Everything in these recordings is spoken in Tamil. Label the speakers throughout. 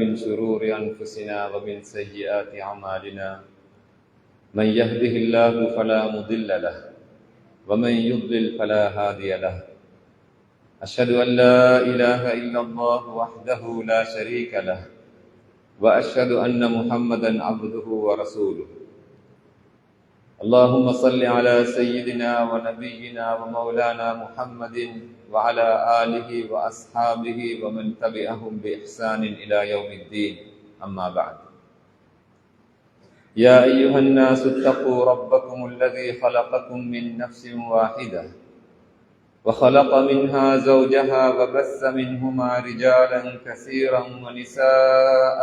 Speaker 1: من شرور أنفسنا ومن سيئات أعمالنا من يهده الله فلا مضل له ومن يضلل فلا هادي له أشهد أن لا إله إلا الله وحده لا شريك له وأشهد أن محمدا عبده ورسوله اللهم صل على سيدنا ونبينا ومولانا محمد وعلى آله وأصحابه ومن تبعهم بإحسان إلى يوم الدين أما بعد يا أيها الناس اتقوا ربكم الذي خلقكم من نفس واحدة وخلق منها زوجها وبث منهما رجالا كثيرا ونساء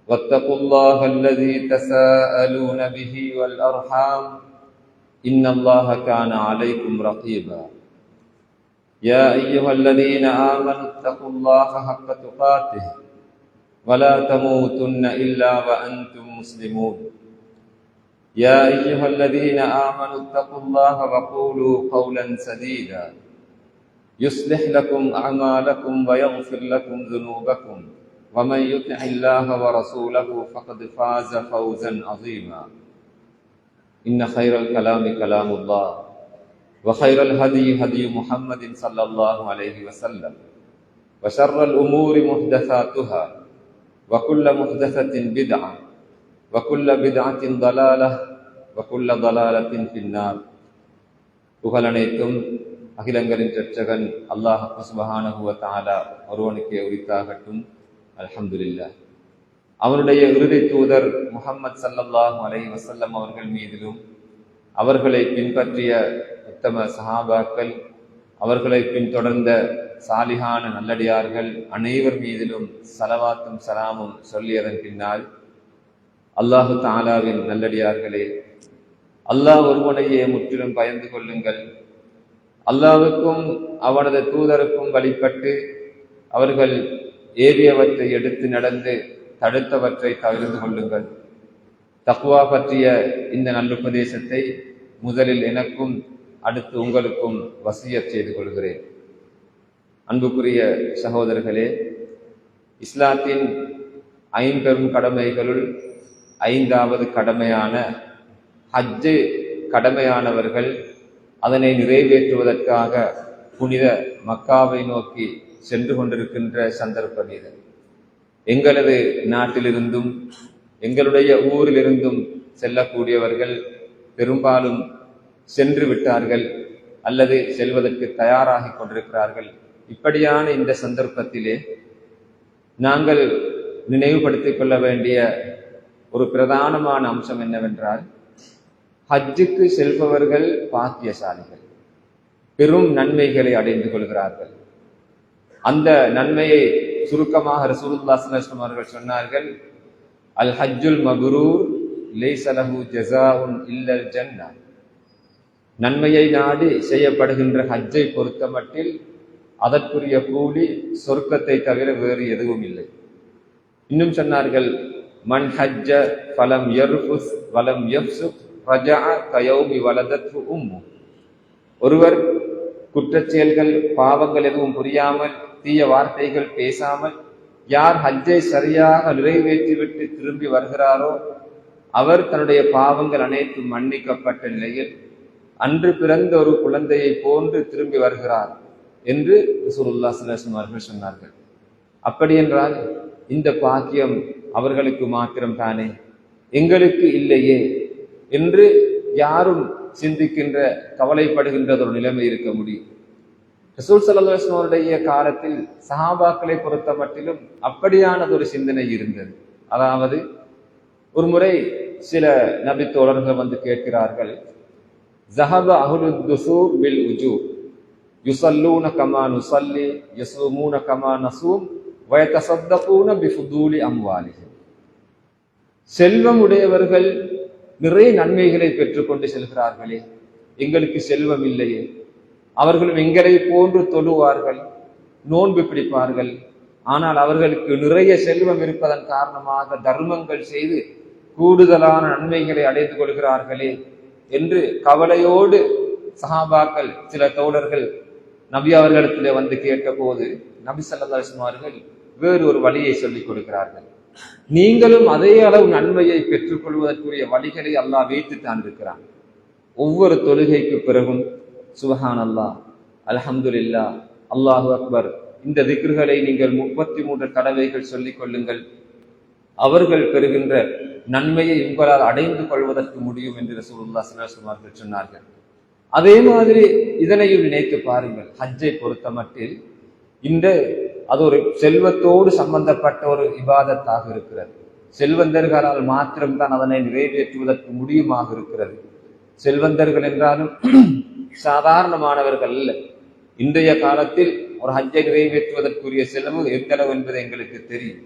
Speaker 1: واتقوا الله الذي تساءلون به والأرحام إن الله كان عليكم رقيبا يا أيها الذين آمنوا اتقوا الله حق تقاته ولا تموتن إلا وأنتم مسلمون يا أيها الذين آمنوا اتقوا الله وقولوا قولا سديدا يصلح لكم أعمالكم ويغفر لكم ذنوبكم ومن يطع الله ورسوله فقد فاز فوزا عظيما إن خير الكلام كلام الله وخير الهدي هدي محمد صلى الله عليه وسلم وشر الأمور محدثاتها وكل محدثة بدعة وكل بدعة ضلالة وكل ضلالة في النار. புகழனைத்தும் அகிலங்களின் இரட்சகன் அல்லாஹ் சுப்ஹானஹு வ தஆலா ஒருவனுக்கே உரித்தாகட்டும். அல்ஹம்துலில்லாஹ். அவருடைய இறுதி தூதர் முஹம்மது ஸல்லல்லாஹு அலைஹி வஸல்லம் அவர்கள் மீதிலும் அவர்களை பின்பற்றிய உத்தம சஹாபாக்கள் அவர்களை பின்தொடர்ந்த சாலிஹான நல்லடியார்கள் அனைவர் மீதிலும் ஸலவாத்தும் ஸலாமும் சொல்லியதன் பின்னால் அல்லாஹு தஆலாவின் நல்லடியார்களே, அல்லாஹ் ஒருவனையே முற்றிலும் பயந்து கொள்ளுங்கள். அல்லாஹ்வுக்கும் அவனது தூதருக்கும் வழிபட்டு அவர்கள் ஏவியவற்றை எடுத்து நடந்து தடுத்தவற்றை தவிர்த்து கொள்ளுங்கள். தக்வா பற்றிய இந்த நல்லுபதேசத்தை முதலில் எனக்கும் அடுத்து உங்களுக்கும் வசியத் செய்து கொள்கிறேன். அன்புக்குரிய சகோதரர்களே, இஸ்லாத்தின் ஐம்பெரும் கடமைகளுள் ஐந்தாவது கடமையான ஹஜ்ஜு கடமையானவர்கள் அதனை நிறைவேற்றுவதற்காக புனித மக்காவை நோக்கி சென்று கொண்டிருக்கின்ற சந்தர்ப்பம் இது. எங்களது நாட்டிலிருந்தும் எங்களுடைய ஊரிலிருந்தும் செல்லக்கூடியவர்கள் பெரும்பாலும் சென்று விட்டார்கள் அல்லது செல்வதற்கு தயாராகி கொண்டிருக்கிறார்கள். இப்படியான இந்த சந்தர்ப்பத்திலே நாங்கள் நினைவுபடுத்திக் கொள்ள வேண்டிய ஒரு பிரதானமான அம்சம் என்னவென்றால், ஹஜ்ஜுக்கு செல்பவர்கள் பாக்கியசாலிகள், பெரும் நன்மைகளை அடைந்து கொள்கிறார்கள். அந்த நன்மையை சுருக்கமாக ரசூலுல்லாஹி ஸல்லல்லாஹு அலைஹி வஸல்லம் அவர்கள் சொன்னார்கள், அல் ஹஜ்ஜுல் மப்ரூர் லைஸ லஹு ஜஸாஉன் இல்லல் ஜன்னah. நன்மையை நாடி செய்யப்படுகின்ற ஹஜ்ஜை பொறுத்தமட்டில் அதற்குரிய கூலி சொர்க்கத்தை தவிர வேறு எதுவும் இல்லை. இன்னும் சொன்னார்கள், மன் ஹஜ்ஜ ஃபலம் யர்ஃபுஸ் வலம் யஃப்சுக் ரஜஅ கயௌமி வலதத்ஹு உம்மு. ஒருவர் குற்றச்செயல்கள் பாவங்கள் எதுவும் புரியாமல் தீய வார்த்தைகள் பேசாமல் யார் ஹஜ்ஜை சரியாக நிறைவேற்றிவிட்டு திரும்பி வருகிறாரோ அவர் தன்னுடைய பாவங்கள் அனைத்தும் மன்னிக்கப்பட்ட நிலையில் அன்று பிறந்த ஒரு குழந்தையை போன்று திரும்பி வருகிறார் என்று ரசூலுல்லாஹி ஸல்லல்லாஹு அலைஹி வஸல்லம் அவர்கள் சொன்னார்கள். அப்படி என்றால் இந்த பாக்கியம் அவர்களுக்கு மாத்திரம் தானே, எங்களுக்கு இல்லையே என்று யாரும் சிந்திக்கின்ற கவலைப்படுகின்ற ஒரு நிலைமை இருக்க முடியும். ரசூல் ஸல்லல்லாஹு அலைஹி வஸல்லம் அவருடைய காலத்தில் சஹாபாக்களை பொறுத்த மட்டிலும் அப்படியானது ஒரு சிந்தனை இருந்தது. அதாவது, ஒரு முறை சில நபி தோழர்கள் வந்து கேட்கிறார்கள், ஸஹப அஹ்லுத் துஸூர் பில் உஜூர் யுஸல்லூன கமா நுஸல்லி யஸூமூன கமா நஸூம் வ யதஸத்தகூன பிஃபுதூலி அம்வாலிஹிம். செல்வம் உடையவர்கள் நிறைய நன்மைகளை பெற்றுக்கொண்டு செல்கிறார்களே, எங்களுக்கு செல்வம் இல்லையே. அவர்களும் எங்களை போன்று தொழுவார்கள், நோன்பு பிடிப்பார்கள், ஆனால் அவர்களுக்கு நிறைய செல்வம் இருப்பதன் காரணமாக தர்மங்கள் செய்து கூடுதலான நன்மைகளை அடைந்து கொள்கிறார்களே என்று கவலையோடு சஹாபாக்கள் சில தோழர்கள் நபி அவர்களிடத்திலே வந்து கேட்ட போது நபி ஸல்லல்லாஹு அலைஹி வஸல்லம் அவர்கள் வேறு ஒரு வழியை சொல்லிக் கொடுக்கிறார்கள். நீங்களும் அதே அளவு நன்மையை பெற்றுக் கொள்வதற்குரிய வழிகளை அல்லாஹ் வைத்துத்தான் இருக்கிறான். ஒவ்வொரு தொழுகைக்கு பிறகும் சுப்ஹான் அல்லாஹ், அல்ஹம்துலில்லாஹ், அல்லாஹு அக்பர் இந்த திக்ர்களை நீங்கள் 33 தடவைகள் சொல்லிக் கொள்ளுங்கள். அவர்கள் பெறுகின்ற நன்மையை உங்களால் அடைந்து கொள்வதற்கு முடியும் என்று ரசூலுல்லாஹ் ஸல்லல்லாஹு அலைஹி வஸல்லம் சொன்னார்கள். அதே மாதிரி இதனையும் நினைத்து பாருங்கள். ஹஜ்ஜை பொறுத்த மட்டில் அது ஒரு செல்வத்தோடு சம்பந்தப்பட்ட ஒரு இபாதத்தாக இருக்கிறது. செல்வந்தர்களால் மாத்திரம்தான் அதனை நிறைவேற்றுவதற்கு முடியுமாக இருக்கிறது. செல்வந்தர்கள் என்றாலும் சாதாரணமானவர்கள் அல்ல. இன்றைய காலத்தில் ஒரு ஹஜ்ஜை நிறைவேற்றுவதற்குரிய செலவு எந்தளவு என்பது எங்களுக்கு தெரியும்.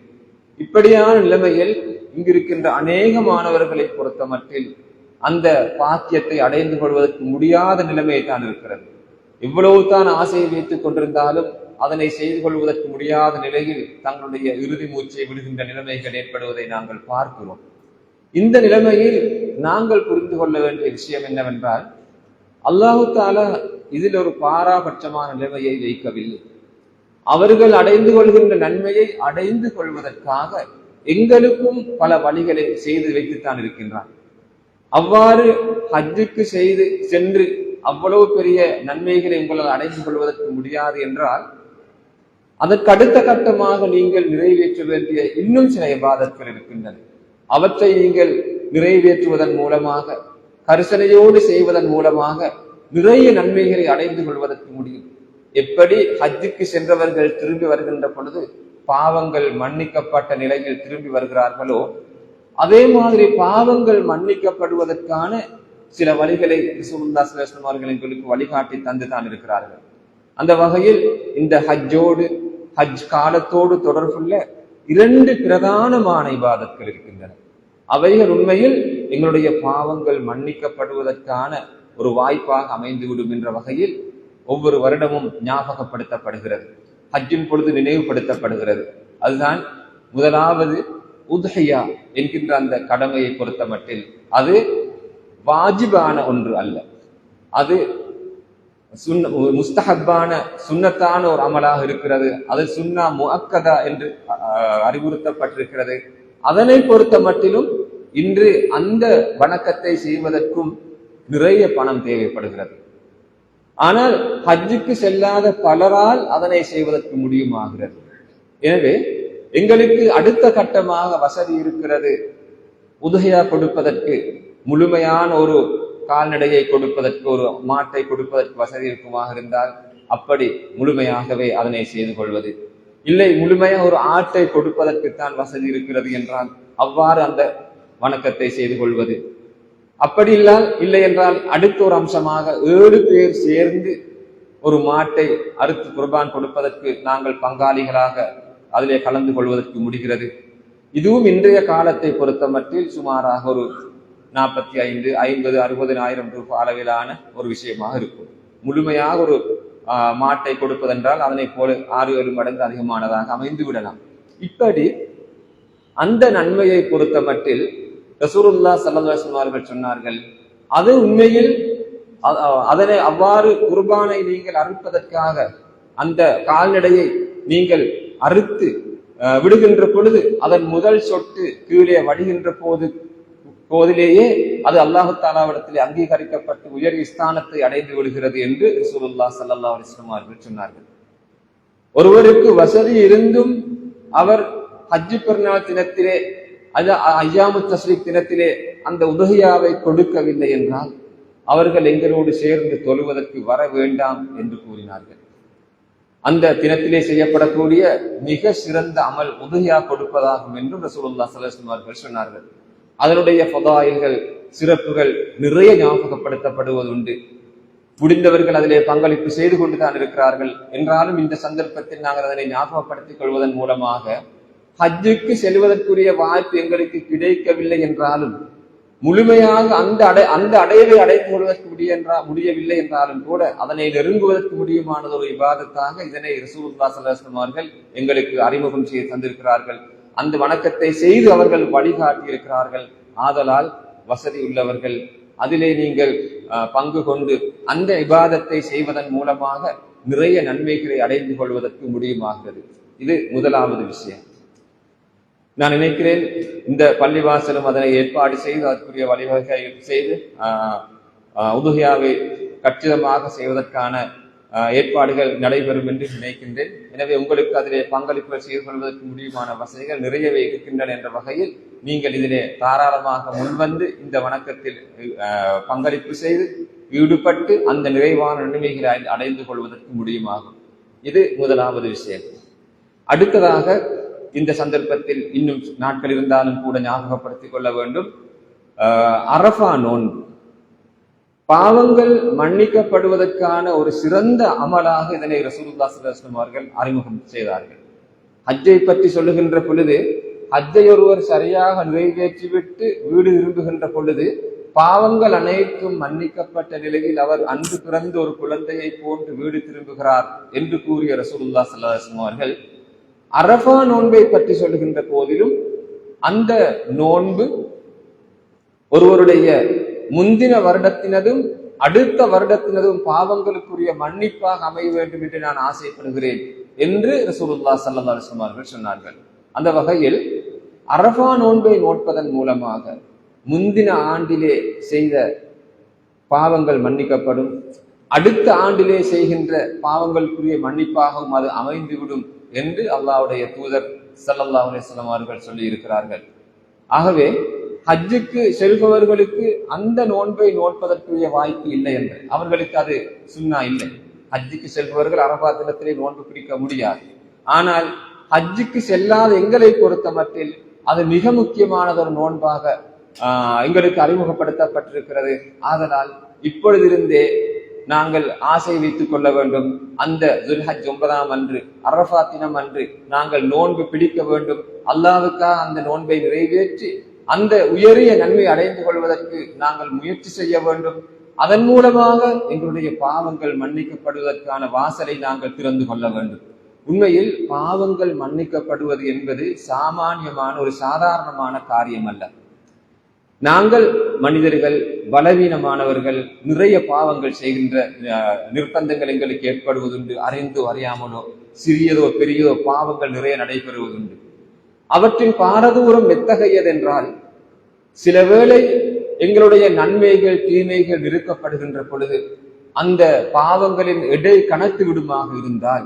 Speaker 1: இப்படியான நிலைமையில் இங்கிருக்கின்ற அநேக மாணவர்களை பொறுத்த மட்டில் அந்த பாக்கியத்தை அடைந்து கொள்வதற்கு முடியாத நிலைமை தான் இருக்கிறது. இவ்வளவு தான் ஆசையை வைத்துக் கொண்டிருந்தாலும் அதனை செய்து கொள்வதற்கு முடியாத நிலையில் தங்களுடைய இறுதி மூச்சை விடுகின்ற நிலைமைகள் ஏற்படுவதை நாங்கள் பார்க்கிறோம். இந்த நிலைமையில் நாங்கள் புரிந்து கொள்ள வேண்டிய விஷயம் என்னவென்றால், அல்லாஹு தஆலா இதில் ஒரு பாராபட்சமான நிலைமையை வைக்கவில்லை. அவர்கள் அடைந்து கொள்கின்ற நன்மையை அடைந்து கொள்வதற்காக எங்களுக்கும் பல வழிகளை செய்து வைத்துத்தான் இருக்கின்றான். அவ்வாறு ஹஜ்ஜுக்கு சென்று அவ்வளவு பெரிய நன்மைகளை உங்களால் அடைந்து கொள்வதற்கு முடியாது என்றால், அதற்கு அடுத்த கட்டமாக நீங்கள் நிறைவேற்ற வேண்டிய இன்னும் சில இபாதத்கள் இருக்கின்றன. அவற்றை நீங்கள் நிறைவேற்றுவதன் மூலமாக, கரிசனையோடு செய்வதன் மூலமாக நிறைய நன்மைகளை அடைந்து கொள்வதற்கு முடியும். எப்படி ஹஜ்ஜுக்கு சென்றவர்கள் திரும்பி வருகின்ற பொழுது பாவங்கள் மன்னிக்கப்பட்ட நிலையில் திரும்பி வருகிறார்களோ, அதே மாதிரி பாவங்கள் மன்னிக்கப்படுவதற்கான சில வழிகளை ரசூலுல்லாஹி ஸல்லல்லாஹு அலைஹி வஸல்லம் அவர்கள் எங்களுக்கு வழிகாட்டி தந்து தான் இருக்கிறார்கள். அந்த வகையில் இந்த ஹஜ் காலத்தோடு தொடர்புள்ள 2 பிரதானமான இபாதத்கள் இருக்கின்றன. அவைகள் உண்மையில் எங்களுடைய பாவங்கள் மன்னிக்கப்படுவதற்கான ஒரு வாய்ப்பாக அமைந்துவிடும் என்ற வகையில் ஒவ்வொரு வருடமும் ஞாபகப்படுத்தப்படுகிறது, ஹஜ்ஜின் பொழுது நினைவுபடுத்தப்படுகிறது. அதுதான் முதலாவது உத்ஹியா என்கின்ற அந்த கடமையை பொறுத்த மட்டில் அது வாஜிபான ஒன்று அல்ல. அது முஸ்தஹப்பான சுன்னத்தான ஒரு அமலாக இருக்கிறது. அது சுன்னா முஅக்கதா என்று அறிவுறுத்தப்பட்டிருக்கிறது. அதனை பொறுத்த மட்டிலும் இன்று அந்த வணக்கத்தை செய்வதற்கும் நிறைய பணம் தேவைப்படுகிறது. ஆனால் ஹஜ்ஜுக்கு செல்லாத பலரால் அதனை செய்வதற்கு முடியுமாகிறது. எனவே எங்களுக்கு அடுத்த கட்டமாக வசதி இருக்கிறது. உதுஹியா கொடுப்பதற்கு, முழுமையான ஒரு கால்நடையை கொடுப்பதற்கு, ஒரு மாட்டை கொடுப்பதற்கு வசதி இருக்குமாக இருந்தால் அப்படி முழுமையாகவே அதனை செய்து கொள்வது. இல்லை, முழுமையாக ஒரு ஆட்டை கொடுப்பதற்குத்தான் வசதி இருக்கிறது என்றால் அவ்வாறு அந்த வணக்கத்தை செய்து கொள்வது. அப்படி இல்லை என்றால் அடுத்த ஒரு அம்சமாக 7 பேர் சேர்ந்து ஒரு மாட்டை அறுத்து குர்பான் கொடுப்பதற்கு நாங்கள் பங்காளிகளாக அதிலே கலந்து கொள்வதற்கு முடிகிறது. இதுவும் இன்றைய காலத்தை பொறுத்த மட்டில் சுமாராக ஒரு 45, 50, 60,000 ரூபாய் அளவிலான ஒரு விஷயமாக இருக்கும். முழுமையாக ஒரு மாட்டை கொடுப்பதென்றால் அதனை போல 6-7 மடங்கு அதிகமானதாக அமைந்து விடலாம். இப்படி அந்த நன்மையை பொறுத்த மட்டில் ரசூலுல்லாஹ் ஸல்லல்லாஹு அலைஹி வஸல்லம் அவர்கள் சொன்னார்கள், அது உண்மையில் அதனை அவ்வாறு குர்பானை நீங்கள் அறுப்பதற்காக அந்த கால்நடையை நீங்கள் அறுத்து விடுகின்ற பொழுது அதன் முதல் சொட்டு கீழே வடிகின்ற போதிலேயே அது அல்லாஹு தஆலாவிடத்திலே அங்கீகரிக்கப்பட்டு உயர் ஸ்தானத்தை அடைந்து விடுகிறது என்று ரசூலுல்லாஹ் ஸல்லல்லாஹு அலைஹி வஸல்லம் அவர்கள் சொன்னார்கள். ஒருவருக்கு வசதி இருந்தும் அவர் ஹஜ் பெருநாள் தினத்திலே ஐயாமு தஸ்ரீக் தினத்திலே அந்த உதுஹியாவை கொடுக்கவில்லை என்றால் அவர்கள் எங்களோடு சேர்ந்து தொழுவதற்கு வர வேண்டாம் என்று கூறினார்கள். அந்த தினத்திலே செய்யப்படக்கூடிய மிக சிறந்த அமல் உதுஹியா கொடுப்பதாகும் என்று ரசூலுல்லாஹ் ஸல்லல்லாஹு அலைஹி வஸல்லம் அவர்கள் சொன்னார்கள். அதனுடைய ஃபதாயில்கள், சிறப்புகள் நிறைய ஞாபகப்படுத்தப்படுவது உண்டு. முடிந்தவர்கள் அதிலே பங்களிப்பு செய்து கொண்டுதான் இருக்கிறார்கள். என்றாலும் இந்த சந்தர்ப்பத்தில் நாங்கள் அதனை ஞாபகப்படுத்திக் கொள்வதன் மூலமாக ஹஜ்ஜுக்கு செல்வதற்குரிய வாய்ப்பு எங்களுக்கு கிடைக்கவில்லை என்றாலும், முழுமையாக அந்த அடைவை அடைந்து கொள்வதற்கு முடியவில்லை என்றாலும் கூட அதனை நெருங்குவதற்கு முடியுமானது ஒரு இபாதத்தாக இதனை ரசூலுல்லாஹ் ஸல்லல்லாஹு அலைஹி வஸல்லம் அவர்கள் எங்களுக்கு அறிமுகம் செய்து தந்திருக்கிறார்கள். அந்த வணக்கத்தை செய்து அவர்கள் வழிகாட்டி இருக்கிறார்கள். ஆதலால் வசதி உள்ளவர்கள் அதிலே நீங்கள் பங்கு கொண்டு அந்த இபாதத்தை செய்வதன் மூலமாக நிறைய நன்மைகளை அடைந்து கொள்வதற்கு முடியுமாகிறது. இது முதலாவது விஷயம். நான் நினைக்கிறேன் இந்த பள்ளிவாசலும் அதனை ஏற்பாடு செய்து அதற்குரிய வழிவகை செய்து உதுஹியாவை கச்சிதமாக செய்வதற்கான ஏற்பாடுகள் நடைபெறும் என்று நினைக்கின்றேன். எனவே உங்களுக்கு அதிலே பங்களிப்புகள் செய்து கொள்வதற்கு முடியுமான வசதிகள் நிறையவே இருக்கின்றன என்ற வகையில் நீங்கள் இதிலே தாராளமாக முன்வந்து இந்த வணக்கத்தில் பங்களிப்பு செய்து ஈடுபட்டு அந்த நிறைவான நன்மைகளை அடைந்து கொள்வதற்கு முடியுமாகும். இது முதலாவது விஷயம். அடுத்ததாக இந்த சந்தர்ப்பத்தில் இன்னும் நாட்கள் இருந்தாலும் கூட ஞாபகப்படுத்திக் கொள்ள வேண்டும், அரஃபா நோன்பு பாவங்கள் மன்னிக்கப்படுவதற்கான ஒரு சிறந்த அமலாக இதனை ரசூலுல்லாஹி ஸல்லல்லாஹு அலைஹி வஸல்லம் அவர்கள் அறிமுகம் செய்தார்கள். ஹஜ்ஜை பற்றி சொல்லுகின்ற பொழுது, ஹஜ்ஜை ஒருவர் சரியாக நிறைவேற்றிவிட்டு வீடு திரும்புகின்ற பொழுது பாவங்கள் அனைத்தும் மன்னிக்கப்பட்ட நிலையில் அவர் அன்று பிறந்த ஒரு குழந்தையை போன்று வீடு திரும்புகிறார் என்று கூறிய ரசூலுல்லாஹி ஸல்லல்லாஹு அலைஹி வஸல்லம் அவர்கள் அரஃபா நோன்பை பற்றி சொல்லுகின்ற போதிலும் அந்த நோன்பு ஒருவருடைய முந்தின வருடத்தினதும் அடுத்த வருடத்தினதும் பாவங்களுக்குரிய மன்னிப்பாக அமைய வேண்டும் என்று நான் ஆசைப்படுகிறேன் என்று ரசூலுல்லாஹி ஸல்லல்லாஹு அலைஹி வஸல்லம் அவர்கள் சொன்னார்கள். அந்த வகையில் அரஃபா நோன்பை நோட்பதன் மூலமாக முந்தின ஆண்டிலே செய்த பாவங்கள் மன்னிக்கப்படும், அடுத்த ஆண்டிலே செய்கின்ற பாவங்களுக்குரிய மன்னிப்பாகவும் அது அமைந்துவிடும் என்று அல்லாஹ்வுடைய தூதர் ஸல்லல்லாஹு அலைஹி வஸல்லம் அவர்கள் சொல்லி இருக்கிறார்கள். ஆகவே ஹஜ்ஜுக்கு செல்பவர்களுக்கு அந்த நோன்பை நோட்பதற்குரிய வாய்ப்பு இல்லை என்று, அவர்களுக்கு அது சுன்னா இல்லை. ஹஜ்ஜுக்கு செல்பவர்கள் அரஃபா தினத்திலே நோன்பு பிடிக்க முடியாது. ஆனால் ஹஜ்ஜுக்கு செல்லாத எங்களை பொறுத்த மட்டில் அது மிக முக்கியமானதொரு நோன்பாக எங்களுக்கு அறிமுகப்படுத்தப்பட்டிருக்கிறது. ஆதலால் இப்பொழுதிருந்தே நாங்கள் ஆசை வைத்துக் கொள்ள வேண்டும். அந்த துல்ஹஜ் 9ஆம் அன்று அரஃபா தினம் அன்று நாங்கள் நோன்பு பிடிக்க வேண்டும். அல்லாஹ்வுக்காக அந்த நோன்பை நிறைவேற்றி அந்த உயரிய நன்மை அடைந்து கொள்வதற்கு நாங்கள் முயற்சி செய்ய வேண்டும். அதன் மூலமாக எங்களுடைய பாவங்கள் மன்னிக்கப்படுவதற்கான வாசலை நாங்கள் திறந்து கொள்ள வேண்டும். உண்மையில் பாவங்கள் மன்னிக்கப்படுவது என்பது சாமானியமான ஒரு சாதாரணமான காரியம் அல்ல. நாங்கள் மனிதர்கள் பலவீனமானவர்கள், நிறைய பாவங்கள் செய்கின்ற நிர்பந்தங்கள் எங்களுக்கு ஏற்படுவதுண்டு. அறிந்தோ அறியாமலோ சிறியதோ பெரியதோ பாவங்கள் நிறைய நடைபெறுவதுண்டு. அவற்றின் பாரதூரம் எத்தகையதென்றால், சில வேளை எங்களுடைய நன்மைகள் தீமைகள் நிறுக்கப்படுகின்ற பொழுது அந்த பாவங்களின் எடை கணத்து விடுமாக இருந்தால்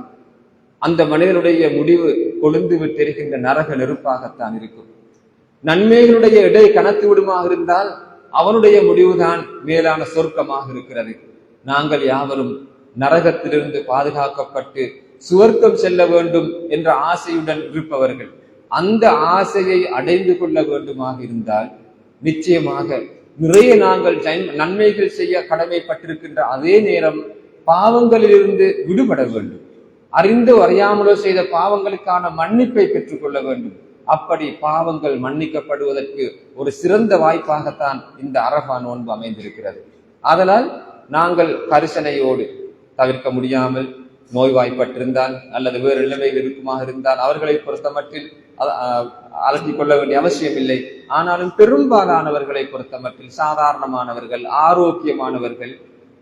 Speaker 1: அந்த மனிதனுடைய முடிவு கொழுந்து விட்டிருக்கின்ற நரக நெருப்பாகத்தான் இருக்கும். நன்மைகளுடைய எடை கணத்து விடுமாக இருந்தால் அவனுடைய முடிவுதான் மேலான சொர்க்கமாக இருக்கிறது. நாங்கள் யாவரும் நரகத்திலிருந்து பாதுகாக்கப்பட்டு சுவர்க்கம் செல்ல வேண்டும் என்ற ஆசையுடன் இருப்பவர்கள். அந்த ஆசையை அடைந்து கொள்ள வேண்டுமாக இருந்தால் நிச்சயமாக நிறைய நாங்கள் நன்மைகள் செய்ய கடமைப்பட்டிருக்கின்ற அதே நேரம் பாவங்களிலிருந்து விடுபட வேண்டும். அறிந்தோ அறியாமலோ செய்த பாவங்களுக்கான மன்னிப்பை பெற்றுக் கொள்ள வேண்டும். அப்படி பாவங்கள் மன்னிக்கப்படுவதற்கு ஒரு சிறந்த வாய்ப்பாகத்தான் இந்த அரஃபா நோன்பு அமைந்திருக்கிறது. ஆதலால் நாங்கள் கரிசனையோடு, தவிர்க்க முடியாமல் நோய்வாய்ப்பட்டிருந்தால் அல்லது வேறு நிலைமைகள் இருக்குமாக இருந்தால் அவர்களை பொறுத்த மட்டில் அலட்டிக் கொள்ள வேண்டிய அவசியம் இல்லை. ஆனாலும் பெரும்பாலானவர்களை பொறுத்த மட்டில் சாதாரணமானவர்கள், ஆரோக்கியமானவர்கள்,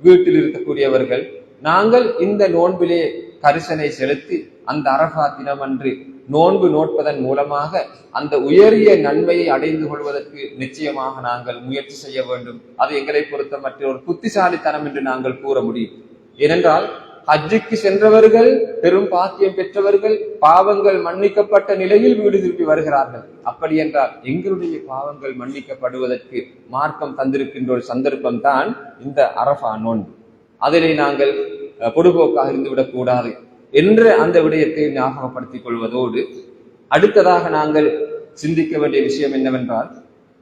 Speaker 1: வீட்டில் இருக்கக்கூடியவர்கள், நாங்கள் இந்த நோன்பிலே கரிசனை செலுத்தி அந்த அரஃபா தினமன்று நோன்பு நோட்பதன் மூலமாக அந்த உயரிய நன்மையை அடைந்து கொள்வதற்கு நிச்சயமாக நாங்கள் முயற்சி செய்ய வேண்டும். அது எங்களை பொறுத்த மற்ற ஒரு புத்திசாலித்தனம் என்று நாங்கள் கூற முடியும். ஏனென்றால் ஹஜ்ஜுக்கு சென்றவர்கள், பெரும் பாக்கியம் பெற்றவர்கள், பாவங்கள் மன்னிக்கப்பட்ட நிலையில் வீடு திரும்பி வருகிறார்கள். அப்படி என்றால் எங்களுடைய பாவங்கள் மன்னிக்கப்படுவதற்கு மார்க்கம் தந்திருக்கின்ற ஒரு சந்தர்ப்பம் தான் இந்த அரஃபா நோன்பு. அதிலே நாங்கள் பொதுபோக்காக இருந்துவிடக் கூடாது என்ற அந்த விடயத்தை ஞாபகப்படுத்திக் கொள்வதோடு, அடுத்ததாக நாங்கள் சிந்திக்க வேண்டிய விஷயம் என்னவென்றால்,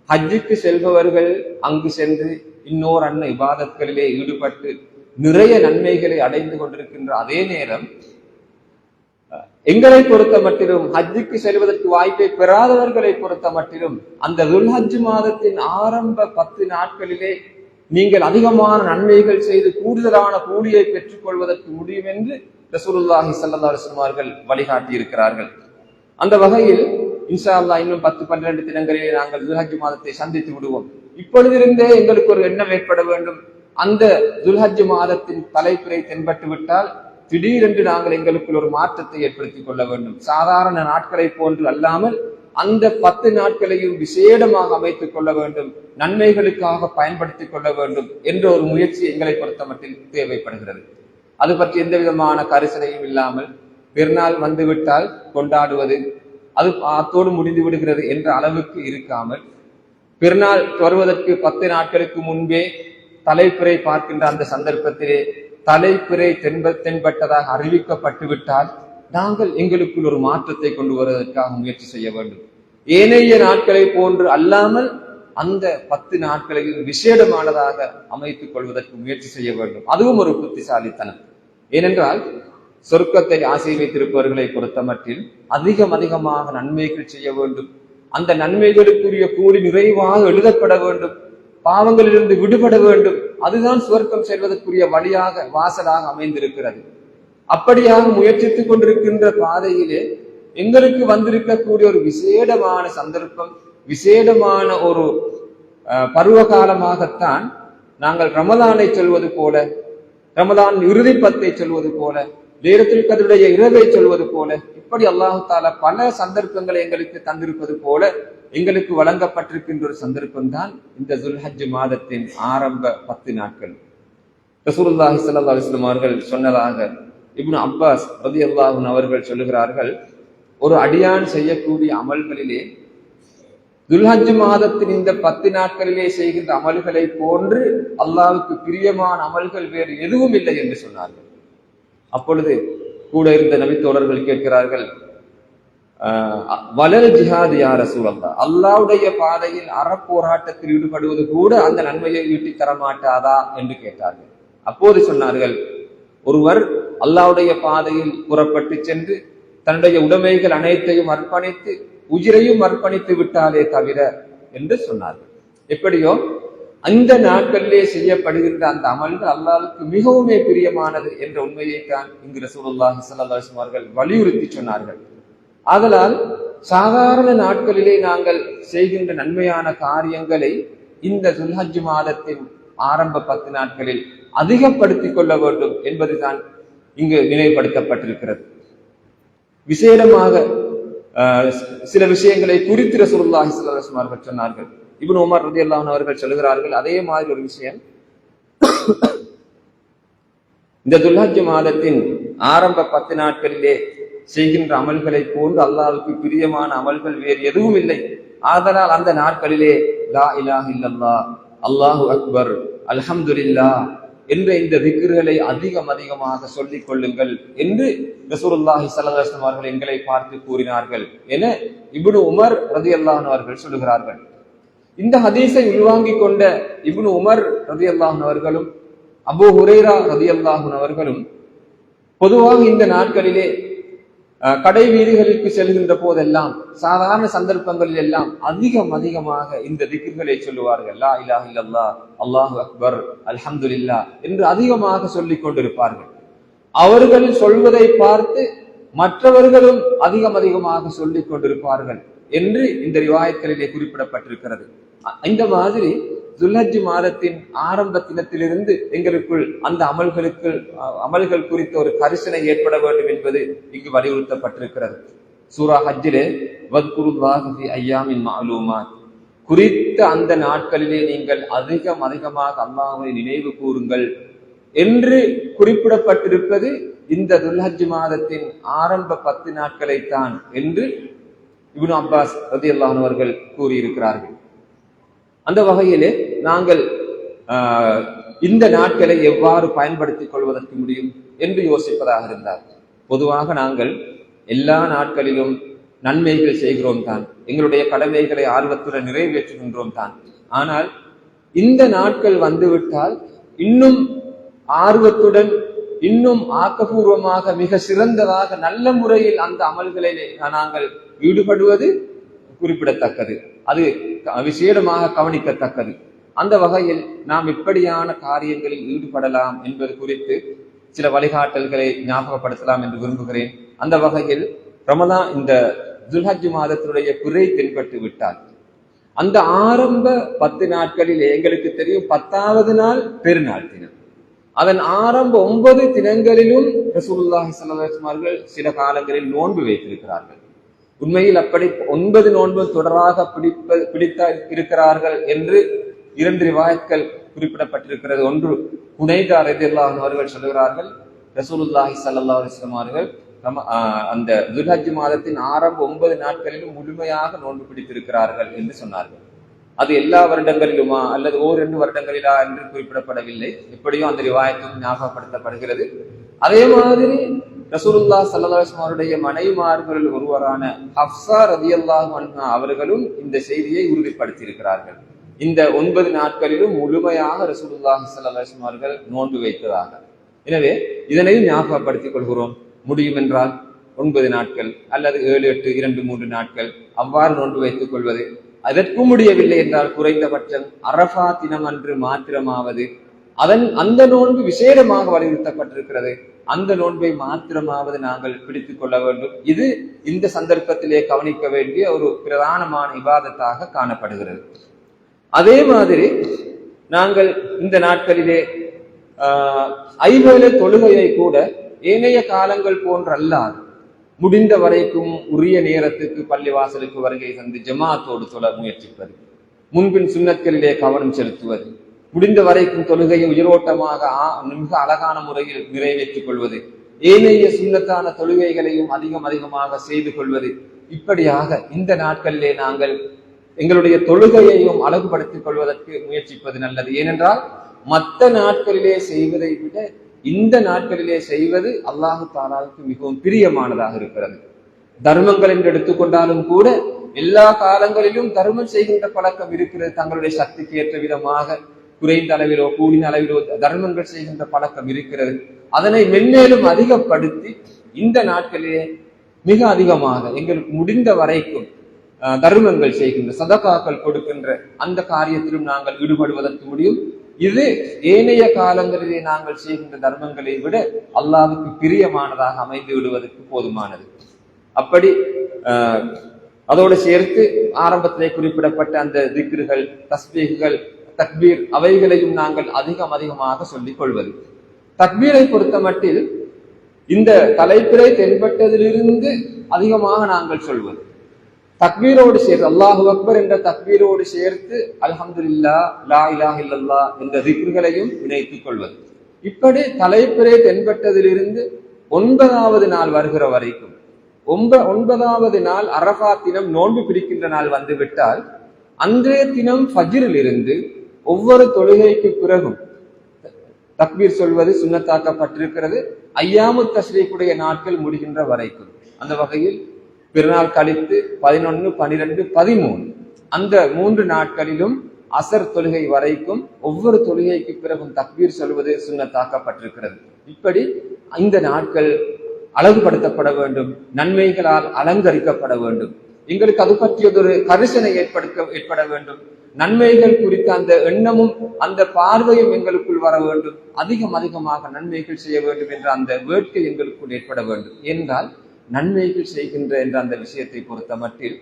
Speaker 1: ஹஜ்ஜுக்கு செல்பவர்கள் அங்கு சென்று இன்னொரு இபாதத்களிலே ஈடுபட்டு நிறைய நன்மைகளை அடைந்து கொண்டிருக்கின்ற அதே நேரம் எங்களை பொறுத்த மட்டிலும் ஹஜ்ஜுக்கு செல்வதற்கு வாய்ப்பை பெறாதவர்களை பொறுத்த மட்டிலும் அந்த துல்ஹஜ் மாதத்தின் ஆரம்ப 10 நாட்களிலே நீங்கள் அதிகமான நன்மைகள் செய்து கூடுதலான கூலியை பெற்றுக் கொள்வதற்கு முடியும் என்று ரசூலுல்லாஹி ஸல்லல்லாஹு அலைஹி வஸல்லம் அவர்கள் வழிகாட்டி இருக்கிறார்கள். அந்த வகையில் இன்ஷா அல்லாஹ் இன்னும் 10-12 தினங்களிலே நாங்கள் துல்ஹஜ் மாதத்தை சந்தித்து விடுவோம். இப்பொழுதிருந்தே எங்களுக்கு ஒரு எண்ணம் ஏற்பட வேண்டும். அந்த துல்ஹஜ் மாதத்தின் தலைப்பிறை தென்பட்டு விட்டால் திடீரென்று நாங்கள் எங்களுக்குள் ஒரு மாற்றத்தை ஏற்படுத்திக் கொள்ள வேண்டும். சாதாரண நாட்களை போன்று அல்லாமல் அந்த 10 நாட்களையும் விசேடமாக அமைத்துக் கொள்ள வேண்டும், நன்மைகளுக்காக பயன்படுத்திக் கொள்ள வேண்டும் என்ற ஒரு முயற்சி எங்களை பொறுத்தமட்டில் தேவைப்படுகிறது. அது பற்றி எந்த விதமான கரிசனையும் இல்லாமல் பெருநாள் வந்துவிட்டால் கொண்டாடுவது, அது அத்தோடு முடிந்து விடுகிறது என்ற அளவுக்கு இருக்காமல், பெருநாள் வருவதற்கு 10 நாட்களுக்கு முன்பே தலைப்பிறை பார்க்கின்ற அந்த சந்தர்ப்பத்திலே தலைப்பிறை தென்பட்டதாக அறிவிக்கப்பட்டு விட்டால் நாங்கள் எங்களுக்குள் ஒரு மாற்றத்தை கொண்டு வருவதற்காக முயற்சி செய்ய வேண்டும். ஏனைய நாட்களை போன்று அல்லாமல் அந்த 10 நாட்களையும் விசேடமானதாக அமைத்துக் கொள்வதற்கு முயற்சி செய்ய வேண்டும். அதுவும் ஒரு புத்திசாலித்தனம். ஏனென்றால் சொர்க்கத்தை ஆசை வைத்திருப்பவர்களை பொறுத்தமட்டில் அதிகமாக நன்மைகள் செய்ய வேண்டும். அந்த நன்மைகளுக்குரிய கூலி நிறைவாக எழுதப்பட வேண்டும். பாவங்களிலிருந்து விடுபட வேண்டும். அதுதான் சுவர்க்கம் செல்வதற்குரிய வழியாக வாசலாக அமைந்திருக்கிறது. அப்படியாக முயற்சித்துக் கொண்டிருக்கின்ற பாதையிலே எங்களுக்கு வந்திருக்கக்கூடிய ஒரு விசேடமான சந்தர்ப்பம், விசேடமான ஒரு பருவ காலமாகத்தான் நாங்கள் ரமலானை சொல்வது போல, ரமலான் இறுதி 10 சொல்வது போல, லைலத்துல் கத்ருடைய இரவை சொல்வது போல, இப்படி அல்லாஹு தஆலா பல சந்தர்ப்பங்களை எங்களுக்கு தந்திருப்பது போல எங்களுக்கு வழங்கப்பட்டிருக்கின்ற ஒரு சந்தர்ப்பம் தான் இந்த துல்ஹஜ் மாதத்தின் ஆரம்ப 10 நாட்கள். ரசூலுல்லாஹி ஸல்லல்லாஹு அலைஹி வஸல்லம் அவர்கள் சொன்னதாக இப்னு அப்பாஸ் ரலியல்லாஹு அன்ஹு அவர்கள் சொல்லுகிறார்கள், ஒரு அடியான் செய்யக்கூடிய அமல்களிலே துல்ஹஜ் மாதத்தின் இந்த 10 நாட்களிலே செய்கின்ற அமல்களை போன்று அல்லாஹ்வுக்கு பிரியமான அமல்கள் வேறு எதுவும் இல்லை என்று சொன்னார்கள். அப்பொழுது கூட இருந்த நபித்தோழர்கள் கேட்கிறார்கள், வலல் ஜிஹாத் யா ரசூலல்லாஹ், அல்லாஹ்வுடைய பாதையில் அறப்போராட்டத்தில் ஈடுபடுவது கூட அந்த நன்மையை ஈட்டி தரமாட்டாதா என்று கேட்டார்கள். அப்போது சொன்னார்கள், ஒருவர் அல்லாஹ்வுடைய பாதையில் புறப்பட்டு சென்று தன்னுடைய உடைமைகள் அனைத்தையும் அர்ப்பணித்து உயிரையும் அர்ப்பணித்து விட்டாலே தவிர என்று சொன்னார்கள். எப்படியோ அந்த நாட்களிலே செய்யப்படுகின்ற அந்த அமல்கள் அல்லாஹ்வுக்கு மிகவும் பிரியமானது என்ற உண்மையை தான் இங்கு ரசூலுல்லாஹி ஸல்லல்லாஹு அலைஹி வஸல்லம் அவர்கள் வலியுறுத்தி சொன்னார்கள். ஆதலால் சாதாரண நாட்களிலே நாங்கள் செய்கின்ற நன்மையான காரியங்களை இந்த துல்ஹஜ் மாதத்தின் ஆரம்ப 10 நாட்களில் அதிகப்படுத்திக் கொள்ள வேண்டும் என்பதுதான் இங்கு நினைவுபடுத்தப்பட்டிருக்கிறது. விசேடமாக சில விஷயங்களை குறித்து ரசூலுல்லாஹி ஸல்லல்லாஹு அலைஹி வஸல்லம் அவர்கள் சொன்னார்கள். இப்னு உமர் ரலியல்லாஹு அன்ஹு அவர்கள் சொல்கிறார்கள், அதே மாதிரி ஒரு விஷயம், இந்த துல்ஹஜ் மாதத்தின் ஆரம்ப 10 நாட்களிலே செய்கின்ற அமல்களை போன்று அல்லாஹ்வுக்கு பிரியமான அமல்கள் வேறு எதுவும் இல்லை. ஆதலால் அந்த நாட்களிலே லா இலாஹ இல்லல்லாஹ், அல்லாஹு அக்பர், அல்ஹம்துலில்லாஹ் என்ற இந்த திக்ர்களை அதிகமாக சொல்லிக் கொள்ளுங்கள் என்று ரசூலுல்லாஹி ஸல்லல்லாஹு அலைஹி வஸல்லம் அவர்கள் எங்களை பார்த்து கூறினார்கள் என இப்னு உமர் ரலியல்லாஹு அன்ஹு அவர்கள் சொல்லுகிறார்கள். இந்த ஹதீஸை உள்வாங்கிக் கொண்ட இப்னு உமர் ரலியல்லாஹு அன்ஹு அவர்களும் அபூ ஹுரைரா ரலியல்லாஹு அன்ஹு அவர்களும் பொதுவாக இந்த நாட்களிலே கடை வீதிகளுக்கு செல்கின்ற போதெல்லாம், சாதாரண சந்தர்ப்பங்களில் எல்லாம் அதிகமாக இந்த திக்ர்களை சொல்லுவார்கள். லா இலாஹ இல்லல்லாஹ், அல்லாஹு அக்பர், அல்ஹம்துலில்லாஹ் என்று அதிகமாக சொல்லிக் கொண்டிருப்பார்கள். அவர்கள் சொல்வதை பார்த்து மற்றவர்களும் அதிகமாக சொல்லிக் கொண்டிருப்பார்கள் என்று இந்த ரிவாயத்களிலே குறிப்பிடப்பட்டிருக்கிறது. இந்த மாதிரி துல்ஹஜ் மாதத்தின் ஆரம்ப தினத்திலிருந்து எங்களுக்குள் அந்த அமல்கள் குறித்த ஒரு கரிசனை ஏற்பட வேண்டும் என்பது இங்கு வலியுறுத்தப்பட்டிருக்கிறது. சூரா ஹஜ்ஜிலே வத்குருல்லாஹ ஃபீ அய்யாமின் மஅலூமாத், குறித்த அந்த நாட்களிலே நீங்கள் அதிகமாக அல்லாஹ்வை நினைவு கூறுங்கள் என்று குறிப்பிடப்பட்டிருப்பது இந்த துல்ஹஜ் மாதத்தின் ஆரம்ப 10 நாட்களைத்தான் என்று இப்னு அப்பாஸ் ரலியல்லாஹு அன்ஹு அவர்கள் கூறியிருக்கிறார்கள். அந்த வகையிலே நாங்கள் இந்த நாட்களை எவ்வாறு பயன்படுத்திக் கொள்வதற்கு முடியும் என்று யோசிப்பதாக இருந்தார். பொதுவாக நாங்கள் எல்லா நாட்களிலும் நன்மைகள் செய்கிறோம் தான், எங்களுடைய கடமைகளை ஆர்வத்துடன் நிறைவேற்றுகின்றோம் தான். ஆனால் இந்த நாட்கள் வந்துவிட்டால் இன்னும் ஆர்வத்துடன், இன்னும் ஆக்கப்பூர்வமாக, மிக சிறந்ததாக, நல்ல முறையில் அந்த அமல்களிலே நாங்கள் ஈடுபடுவது குறிப்பிடத்தக்கது. அது விசேடமாக கவனிக்கத்தக்கது. அந்த வகையில் நாம் இப்படியான காரியங்களில் ஈடுபடலாம் என்பது குறித்து சில வழிகாட்டல்களை ஞாபகப்படுத்தலாம் என்று விரும்புகிறேன். அந்த வகையில் ரமலான், இந்த துல்ஹஜ் மாதத்தினுடைய பிறை தென்பட்டு விட்டால் அந்த ஆரம்ப 10 நாட்களில் எங்களுக்கு தெரியும் 10வது நாள் பெருநாள் தினம். அதன் ஆரம்ப 9 தினங்களிலும் ரசூலுல்லாஹி ஸல்லல்லாஹு அலைஹி வஸல்லம் அவர்கள் சில காலங்களில் நோன்பு வைத்திருக்கிறார்கள். உண்மையில் அப்படி 9 நோன்பு தொடராக பிடித்த இருக்கிறார்கள் என்று 2 ரிவாயத்கள் குறிப்பிடப்பட்டிருக்கிறது. ஒன்று ஹுனைதா ரலியல்லாஹு அன்ஹு அவர்கள் சொல்கிறார்கள், ரசூலுல்லாஹி ஸல்லல்லாஹு அலைஹி வஸல்லம் அவர்கள் அந்த துல்ஹஜ் மாதத்தின் ஆரம்ப 9 நாட்களிலும் முழுமையாக நோன்பு பிடித்திருக்கிறார்கள் என்று சொன்னார்கள். அது எல்லா வருடங்களிலுமா அல்லது 1-2 வருடங்களிலா என்று குறிப்பிடப்படவில்லை. எப்படியோ அந்த ரிவாயத்தும் ஞாபகப்படுத்தப்படுகிறது. அதே மாதிரி ரசூலுல்லாஹ் ஸல்லல்லாஹு அலைஹி வஸல்லம் அவருடைய மனைவிமார்களில் ஒருவரான ஹஃப்ஸா ரலியல்லாஹு அன்ஹா அவர்களும் இந்த செய்தியை உறுதிப்படுத்தி இருக்கிறார்கள். இந்த 9 நாட்களிலும் முழுமையாக ரசூலுல்லாஹி ஸல்லல்லாஹு அலைஹி வஸல்லம் அவர்கள் நோன்பு வைத்ததாக. எனவே இதனையும் ஞாபகப்படுத்திக் கொள்கிறோம். முடியும் என்றால் 9 நாட்கள் அல்லது 7, 8, 2, 3 நாட்கள் அவ்வாறு நோன்பு வைத்துக் கொள்வது. அதற்கும் முடியவில்லை என்றால் குறைந்தபட்சம் அரஃபா தினம் அன்று மாத்திரமாவது அந்த நோன்பு விசேடமாக வலியுறுத்தப்பட்டிருக்கிறது. அந்த நோன்பை மாத்திரமாவது நாங்கள் பிடித்துக் கொள்ள வேண்டும். இது இந்த சந்தர்ப்பத்திலே கவனிக்க வேண்டிய ஒரு பிரதானமான இபாதத்தாக காணப்படுகிறது. அதே மாதிரி நாங்கள் இந்த நாட்களிலே ஐவேளை தொழுகையை கூட ஏனைய காலங்கள் போன்றல்லாது முடிந்த வரைக்கும் உரிய நேரத்துக்கு பள்ளிவாசலுக்கு வருகை தந்து ஜமாத்தோடு தொழ முயற்சிப்பது, முன்பின் சுன்னத்களிலே கவனம் செலுத்துவது, முடிந்த வரைக்கும் தொழுகையை உயிரோட்டமாக மிக அழகான முறையில் நிறைவேற்றிக் கொள்வது, ஏனைய சுன்னத்தான தொழுகைகளையும் அதிகமாக செய்து கொள்வது, இப்படியாக இந்த நாட்களிலே நாங்கள் எங்களுடைய தொழுகையையும் அழகுபடுத்திக் கொள்வதற்கு முயற்சிப்பது நல்லது. ஏனென்றால் மற்ற நாட்களிலே செய்வதை விட இந்த நாட்களிலே செய்வது அல்லாஹு தஆலாவுக்கு மிகவும் பிரியமானதாக இருக்கிறது. தர்மங்கள் என்று எடுத்துக்கொண்டாலும் கூட எல்லா காலங்களிலும் தர்மம் செய்கின்ற பழக்கம் இருக்கிறது. தங்களுடைய சக்திக்கு ஏற்ற விதமாக குறைந்த அளவிலோ கூடின அளவிலோ தர்மங்கள் செய்கின்ற பழக்கம் இருக்கிறது. அதனை மென்மேலும் அதிகப்படுத்தி இந்த நாட்களிலே மிக அதிகமாக எங்களுக்கு முடிந்த வரைக்கும் தர்மங்கள் செய்கின்ற சதகாக்கள் கொடுக்கின்ற அந்த காரியத்திலும் நாங்கள் ஈடுபடுவதற்கு முடியும். இது ஏனைய காலங்களிலே நாங்கள் செய்கின்ற தர்மங்களை விட அல்லாஹ்வுக்கு பிரியமானதாக அமைந்து விடுவதற்கு போதுமானது. அப்படி அதோடு சேர்த்து ஆரம்பத்திலே குறிப்பிடப்பட்ட அந்த திக்ருகள், தஸ்பீஹ்கள், தக்பீர் அவைகளையும் நாங்கள் அதிகமாக சொல்லிக் கொள்வது. தக்பீரை பொறுத்த மட்டில் இந்த தலைப்பிலே தென்பட்டதிலிருந்து அதிகமாக நாங்கள் சொல்வது. தக்பீரோடு சேர்த்து அல்லாஹு அக்பர் என்ற தக்பீரோடு சேர்த்து அல்ஹம்துலில்லாஹ், லா இலாஹ இல்லல்லாஹ் என்ற திக்ருகளையும் இணைத்துக் கொள்வது. இப்படி தலைப்பிலே தென்பட்டதிலிருந்து 9வது நாள் வருகிற வரைக்கும் 9வது நாள் அரஃபா தினம் நோன்பு பிடிக்கின்ற நாள் வந்துவிட்டால் அன்றைய தினம் ஃபஜ்ரில் இருந்து ஒவ்வொரு தொழுகைக்கு பிறகும் தக்பீர் சொல்வது சுன்னத்தாக்கப்பட்டிருக்கிறது. ஐயாமு தஷ்ரீக்குடைய நாட்கள் முடிகின்ற வரைக்கும். அந்த வகையில் பிறநாள் கழித்து 11, 12, 13 அந்த 3 நாட்களிலும் அசர் தொழுகை வரைக்கும் ஒவ்வொரு தொழுகைக்கு பிறகும் தக்பீர் சொல்வது சுன்னத்தாக்கப்பட்டிருக்கிறது. இப்படி இந்த நாட்கள் அழகுபடுத்தப்பட வேண்டும், நன்மைகளால் அலங்கரிக்கப்பட வேண்டும். எங்களுக்கு அது பற்றியதொரு கரிசனை ஏற்பட வேண்டும். நன்மைகள் குறித்த அந்த எண்ணமும் அந்த பார்வையும் எங்களுக்குள் வர வேண்டும். அதிகமாக நன்மைகள் செய்ய வேண்டும் என்ற அந்த வேட்கை எங்களுக்குள் ஏற்பட வேண்டும். என்றால் நன்மைகள் செய்கின்ற என்ற அந்த விஷயத்தை பொறுத்த மட்டில்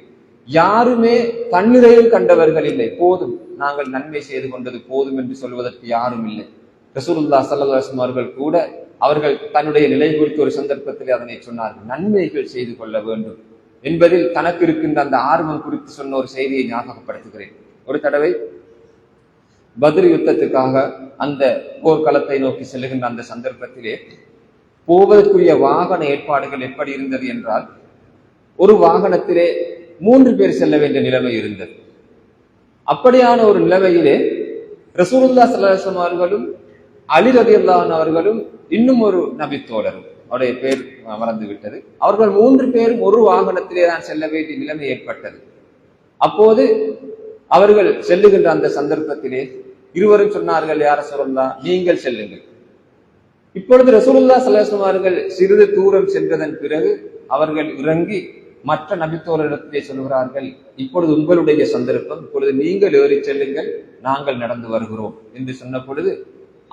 Speaker 1: யாருமே தன்னிறையில் கண்டவர்கள் இல்லை. போதும், நாங்கள் நன்மை செய்து கொண்டது போதும் என்று சொல்வதற்கு யாரும் இல்லை. ரசூலுல்லாஹ் ஸல்லல்லாஹு அலைஹி வஸல்லம் அவர்கள் கூட அவர்கள் தன்னுடைய நிலை குறித்த ஒரு சந்தர்ப்பத்தில் அதனை சொன்னார்கள். நன்மைகள் செய்து கொள்ள வேண்டும் என்பதில் தனக்கு இருக்கின்ற அந்த ஆர்வம் குறித்து சொன்ன ஒரு செய்தியை ஞாபகப்படுத்துகிறேன். ஒரு தடவை பத்ர் யுத்தத்துக்காக அந்த போர்க்களத்தை நோக்கி செல்லுகின்ற அந்த சந்தர்ப்பத்திலே போவதற்குரிய வாகன ஏற்பாடுகள் எப்படி இருந்தது என்றால், ஒரு வாகனத்திலே 3 பேர் செல்ல வேண்டிய நிலைமை இருந்தது. அப்படியான ஒரு நிலைமையிலே ரசூலுல்லாஹ் ஸல்லல்லாஹு அலைஹி வஸல்லம் அவர்களும் அலி ரலியல்லாஹு அன்ஹு அவர்களும் இன்னும் ஒரு நபி தோழரும், அவருடைய பேர் மறந்து விட்டது, அவர்கள் 3 பேரும் ஒரு வாகனத்திலே தான் செல்ல வேண்டிய நிலைமை ஏற்பட்டது. அப்போது அவர்கள் செல்லுகின்ற அந்த சந்தர்ப்பத்திலே இருவரும் சொன்னார்கள், யா ரசூலல்லாஹ், நீங்கள் செல்லுங்கள். இப்பொழுது ரசூலுல்லாஹ் ஸல்லல்லாஹு அலைஹி வஸல்லம் அவர்கள் சிறிது தூரம் சென்றதன் பிறகு அவர்கள் இறங்கி மற்ற நபித்தோழரிடத்திலே சொல்கிறார்கள், இப்பொழுது உங்களுடைய சந்தர்ப்பம், இப்பொழுது நீங்கள் ஏறி செல்லுங்கள், நாங்கள் நடந்து வருகிறோம் என்று சொன்ன பொழுது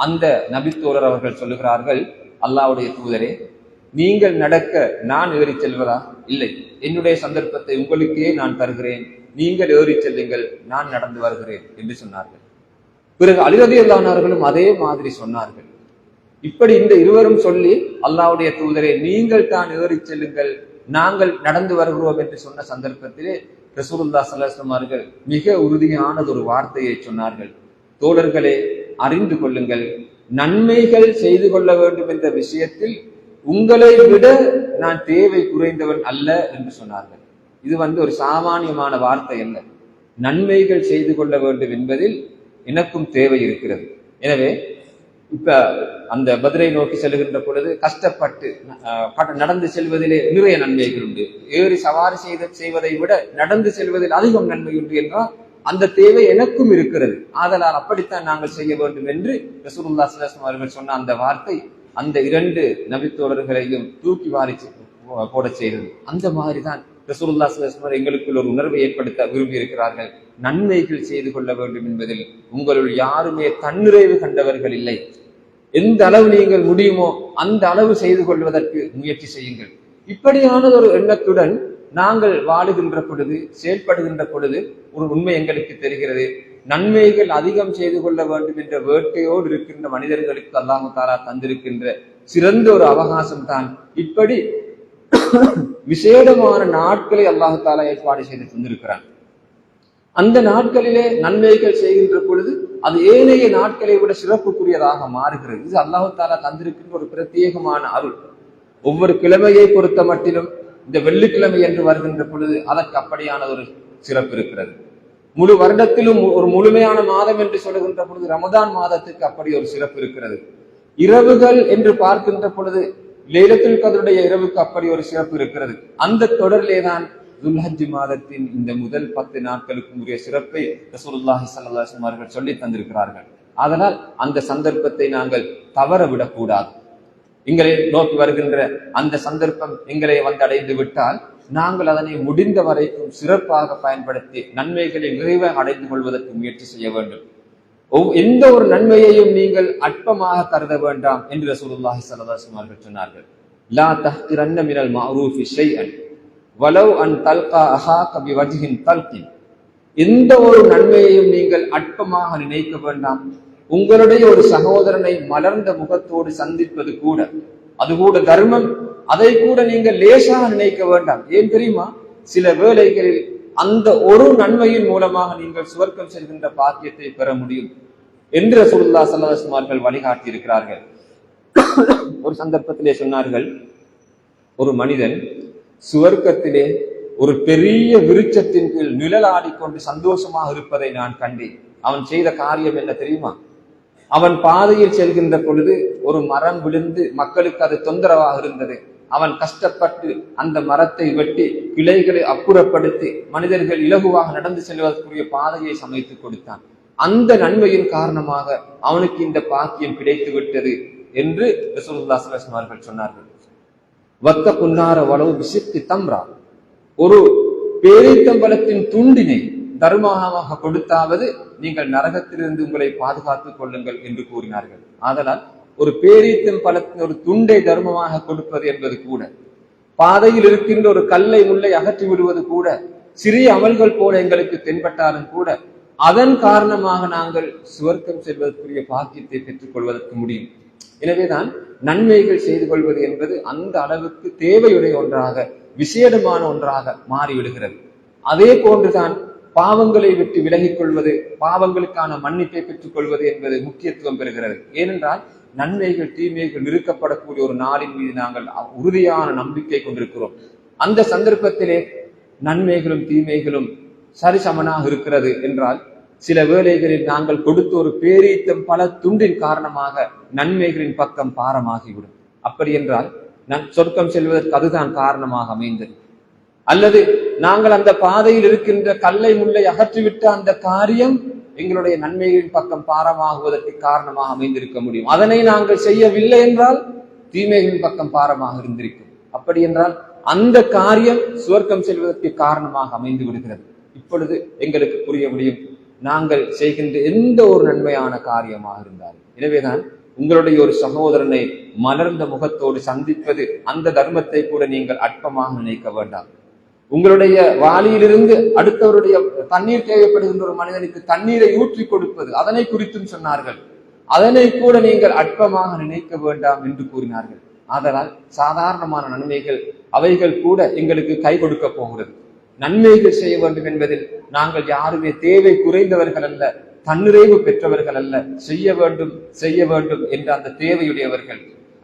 Speaker 1: அந்த நபித்தோழர் அவர்கள் சொல்லுகிறார்கள், அல்லாஹ்வுடைய தூதரே, நீங்கள் நடக்க நான் ஏறி செல்வதா? இல்லை, என்னுடைய சந்தர்ப்பத்தை உங்களுக்கே நான் தருகிறேன், நீங்கள் ஏறி செல்லுங்கள், நான் நடந்து வருகிறேன் என்று சொன்னார்கள். பிறகு அலி ரலியல்லாஹு அன்ஹு அவர்களும் அதே மாதிரி சொன்னார்கள். இப்படி இந்த இருவரும் சொல்லி அல்லாஹ்வுடைய தூதரே நீங்கள் தான் ஏறி செல்லுங்கள், நாங்கள் நடந்து வருகிறோம் என்று சொன்ன சந்தர்ப்பத்திலே ரசூலுல்லாஹி ஸல்லல்லாஹு அலைஹி வஸல்லம் அவர்கள் மிக உறுதியானது ஒரு வார்த்தையை சொன்னார்கள். தோழர்களே, அறிந்து கொள்ளுங்கள், நன்மைகள் செய்து கொள்ள வேண்டும் என்ற விஷயத்தில் உங்களை விட நான் தேவை குறைந்தவன் அல்ல என்று சொன்னார்கள். இது ஒரு சாமானியமான வார்த்தை அல்ல. நன்மைகள் செய்து கொள்ள வேண்டும் என்பதில் எனக்கும் தேவை இருக்கிறது. எனவே இப்ப அந்த பத்ரை நோக்கி செல்கின்ற பொழுது கஷ்டப்பட்டு நடந்து செல்வதிலே நிறைய நன்மைகள் உண்டு. ஏறி சவாரி செய்வதை விட நடந்து செல்வதில் அதிகம் நன்மை உண்டு என்றால் அந்த தேவை எனக்கும் இருக்கிறது. ஆதலால் அப்படித்தான் நாங்கள் செய்ய வேண்டும் என்று ரசூலுல்லாஹி ஸல்லல்லாஹு அலைஹி வஸல்லம் அவர்கள் சொன்ன அந்த வார்த்தை அந்த இரண்டு நபித்தோழர்களையும் தூக்கி வாரி போட செய்தது. அந்த மாதிரிதான் ரசூலுல்லாஹி ஸல்லல்லாஹு அலைஹி வஸல்லம் எங்களுக்குள் ஒரு உணர்வை ஏற்படுத்த விரும்பி இருக்கிறார்கள். நன்மைகள் செய்து கொள்ள வேண்டும் என்பதில் உங்களுள் யாருமே தன்னிறைவு கண்டவர்கள் இல்லை. எந்த அளவு நீங்கள் முடியுமோ அந்த அளவு செய்து கொள்வதற்கு முயற்சி செய்யுங்கள். இப்படியான ஒரு எண்ணத்துடன் நாங்கள் வாழுகின்ற பொழுது, செயல்படுகின்ற பொழுது ஒரு உண்மை எங்களுக்கு தெரிகிறது. நன்மைகள் அதிகம் செய்து கொள்ள வேண்டும் என்ற வேட்கையோடு இருக்கின்ற மனிதர்களுக்கு அல்லாஹ் தஆலா தந்திருக்கின்ற சிறந்த ஒரு அவகாசம் தான் இப்படி விசேடமான நாட்களை அல்லாஹ் தஆலா ஏற்பாடு செய்து தந்திருக்கிறான். அந்த நாட்களிலே நன்மைகள் செய்கின்ற பொழுது அது ஏனைய நாட்களை விட சிறப்புக்குரியதாக மாறுகிறது. இது அல்லாஹ் தஆலா தந்திருக்கின்ற ஒரு பிரத்யேகமான அருள். ஒவ்வொரு கிழமையை பொறுத்த மட்டிலும் இந்த வெள்ளிக்கிழமை என்று வருகின்ற பொழுது அதற்கு அப்படியான ஒரு சிறப்பு இருக்கிறது. முழு வருடத்திலும் ஒரு முழுமையான மாதம் என்று சொல்லுகின்ற பொழுது ரமதான் மாதத்துக்கு அப்படி ஒரு சிறப்பு இருக்கிறது. இரவுகள் என்று பார்க்கின்ற பொழுது லைலத்துல் கத்ருடைய இரவுக்கு அப்படி ஒரு சிறப்பு இருக்கிறது. அந்த தொடரிலே தான் துல்ஹஜ் மாதத்தின் இந்த முதல் 10 நாட்களுக்கு உரிய சிறப்பை ரசூலுல்லாஹி ஸல்லல்லாஹு அலைஹி வஸல்லம் அவர்கள் சொல்லி தந்திருக்கிறார்கள். அதனால் அந்த சந்தர்ப்பத்தை நாங்கள் தவற விடக்கூடாது. எங்களை நோக்கி வருகின்ற அந்த சந்தர்ப்பம் எங்களை அடைந்து விட்டால் நாங்கள் அதனை முடிந்த வரைக்கும் சிறப்பாக பயன்படுத்தி நன்மைகளை நிறைவாக அடைந்து கொள்வதற்கு முயற்சி செய்ய வேண்டும். எந்த ஒரு நன்மையையும் நீங்கள் அற்பமாக கருத வேண்டாம் என்று ரசூலுல்லாஹி ஸல்லல்லாஹு அலைஹி வஸல்லம் அவர்கள் சொன்னார்கள். லா தஹ்கிரன்ன மினல் மஅரூஃபி ஷைஅன் வலவ் அன் தல்கா அஹாக பிவஜ்ஹின் தல்கின். எந்த ஒரு நன்மையையும் நீங்கள் அற்பமாக நினைக்க வேண்டாம். உங்களுடைய ஒரு சகோதரனை மலர்ந்த முகத்தோடு சந்திப்பது கூட, அது கூட தர்மம், அதை கூட நீங்கள் லேசாக நினைக்க வேண்டாம். ஏன் தெரியுமா? சில வேளைகளில் அந்த ஒரு நன்மையின் மூலமாக நீங்கள் சுவர்க்கம் செல்கின்ற பாக்கியத்தை பெற முடியும் என்று ரசூலுல்லாஹி ஸல்லல்லாஹு அலைஹி வஸல்லம் வழிகாட்டி இருக்கிறார்கள். ஒரு சந்தர்ப்பத்திலே சொன்னார்கள், ஒரு மனிதன் சுவர்க்கத்திலே ஒரு பெரிய விருட்சத்தின் கீழ் நிழலாடிக்கொண்டு சந்தோஷமாக இருப்பதை நான் கண்டேன். அவன் செய்த காரியம் என்ன தெரியுமா? அவன் பாதையில் செல்கின்ற பொழுது ஒரு மரம் விழுந்து மக்களுக்கு அது தொந்தரவாக இருந்தது. அவன் கஷ்டப்பட்டு அந்த மரத்தை வெட்டி கிளைகளை அப்புறப்படுத்தி மனிதர்கள் இலகுவாக நடந்து செல்வதற்குரிய பாதையை சமைத்து கொடுத்தான். அந்த நன்மையின் காரணமாக அவனுக்கு இந்த பாக்கியம் கிடைத்து விட்டது என்று ரசூலுல்லாஹி ஸல்லல்லாஹு அலைஹி வஸல்லம் அவர்கள் சொன்னார்கள். வத்த புன்னார வளவு விசித்தி தம்ரா, ஒரு பேரீத்தம்பலத்தின் துண்டினை தர்மமாக கொடுத்தாவது நீங்கள் நரகத்திலிருந்து உங்களை பாதுகாத்துக் கொள்ளுங்கள் என்று கூறினார்கள். ஆதலால் ஒரு பேரீத்தம்பலத்தின் ஒரு துண்டை தர்மமாக கொடுப்பது என்பது கூட, பாதையில் இருக்கின்ற ஒரு கல்லை முல்லை அகற்றி விடுவது கூட, சிறிய அமல்கள் போல எங்களுக்கு தென்பட்டாலும் கூட அதன் காரணமாக நாங்கள் சுவர்க்கம் செல்வதற்குரிய பாக்கியத்தை பெற்றுக் கொள்வதற்கு முடியும். எனவேதான் நன்மைகள் செய்து கொள்வது என்பது அந்த அளவுக்கு தேவையுடைய ஒன்றாக, விசேடமான ஒன்றாக மாறிவிடுகிறது. அதே போன்றுதான் பாவங்களை விட்டு விலகிக் கொள்வது, பாவங்களுக்கான மன்னிப்பை பெற்றுக் கொள்வது என்பது முக்கியத்துவம் பெறுகிறது. ஏனென்றால் நன்மைகள் தீமைகள் நிறுக்கப்படக்கூடிய ஒரு நாளின் மீது நாங்கள் உறுதியான நம்பிக்கை கொண்டிருக்கிறோம். அந்த சந்தர்ப்பத்திலே நன்மைகளும் தீமைகளும் சரிசமனாக இருக்கிறது என்றால், சில வேளைகளில் நாங்கள் கொடுத்த ஒரு பேரீத்தம் பல துண்டின் காரணமாக நன்மைகளின் பக்கம் பாரமாகிவிடும். அப்படி என்றால் சொர்க்கம் செல்வதற்கு அதுதான் காரணமாக அமைந்தது. அல்லது நாங்கள் அந்த பாதையில் இருக்கின்ற கல்லை முல்லை அகற்றிவிட்ட அந்த காரியம் எங்களுடைய நன்மைகளின் பக்கம் பாரமாகுவதற்கு காரணமாக அமைந்திருக்க முடியும். அதனை நாங்கள் செய்யவில்லை என்றால் தீமைகளின் பக்கம் பாரமாக இருந்திருக்கும். அப்படி என்றால் அந்த காரியம் சுவர்க்கம் செல்வதற்கு காரணமாக அமைந்து விடுகிறது. இப்பொழுது எங்களுக்கு புரிய முடியும், நாங்கள் செய்கின்ற எந்த ஒரு நன்மையான காரியமாக இருந்தாலும். எனவேதான் உங்களுடைய ஒரு சகோதரனை மலர்ந்த முகத்தோடு சந்திப்பது, அந்த தர்மத்தை கூட நீங்கள் அற்பமாக நினைக்க வேண்டாம். உங்களுடைய வாளியிலிருந்து அடுத்தவருடைய தண்ணீர் தேவைப்படுகின்ற ஒரு மனிதனுக்கு தண்ணீரை ஊற்றி கொடுப்பது, அதனை குறித்தும் சொன்னார்கள். அதனை கூட நீங்கள் அற்பமாக நினைக்க வேண்டாம் என்று கூறினார்கள். ஆதலால் சாதாரணமான நன்மைகள் அவைகள் கூட எங்களுக்கு கை கொடுக்க போகிறது. நன்மைகள் செய்ய வேண்டும் என்பதில் நாங்கள் யாருமே தேவை குறைந்தவர்கள் அல்ல, தன்னிறைவு பெற்றவர்கள் அல்ல. செய்ய வேண்டும் என்ற அந்த தேவையுடையவர்கள்.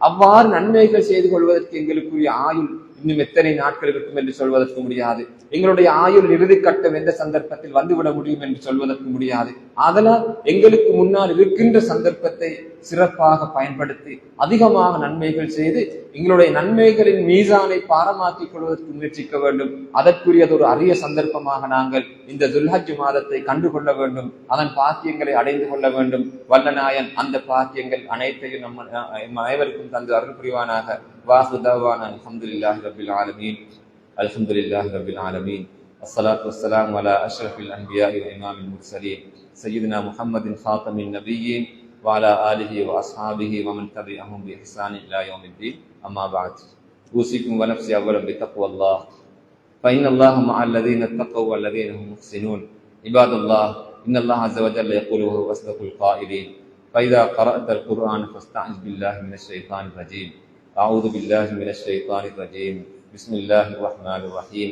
Speaker 1: அவ்வாறு நன்மைகள் செய்து கொள்வதற்கு எங்களுக்குரிய ஆயுள் இன்னும் எத்தனை நாட்கள் இருக்கும் என்று சொல்வதற்கு முடியாது. எங்களுடைய ஆயுள் இறுதி கட்டம் எந்த சந்தர்ப்பத்தில் வந்துவிட முடியும் என்று சொல்வதற்கு முடியாது. அதனால் எங்களுக்கு முன்னால் இருக்கின்ற சந்தர்ப்பத்தை சிறப்பாக பயன்படுத்தி அதிகமாக நன்மைகள் செய்து எங்களுடைய நன்மைகளின் மீசானை பாரமாக்கிக் கொள்வதற்கு முயற்சிக்க வேண்டும். அதற்குரியது ஒரு அரிய சந்தர்ப்பமாக நாங்கள் இந்த துல்ஹஜ் மாதத்தை கண்டுகொள்ள வேண்டும். அதன் பாக்கியங்களை அடைந்து கொள்ள வேண்டும். வல்லநாயன் அந்த பாக்கியங்கள் அனைத்தையும் நம் அனைவருக்கும் தந்து அருள் புரிவானாக. வாஹுதாவான அல்ஹம்துலில்லாஹி ரப்பில் ஆலமீன். அல்ஹம்துலில்லாஹி ரப்பில் ஆலமீன். الصلاة والسلام على أشرف الأنبياء وإمام المرسلين سيدنا محمد خاتم النبيين وعلى آله وأصحابه ومن تبعهم بإحسان إلى يوم الدين. أما بعد أوصيكم ونفسي أولا بتقوى الله فإن الله مع الذين اتقوا والذين هم محسنون. عباد الله إن الله عز وجل يقول وهو أصدق القائلين فإذا قرأت القرآن فاستعذ بالله من الشيطان الرجيم. أعوذ بالله من الشيطان الرجيم. بسم الله الرحمن الرحيم.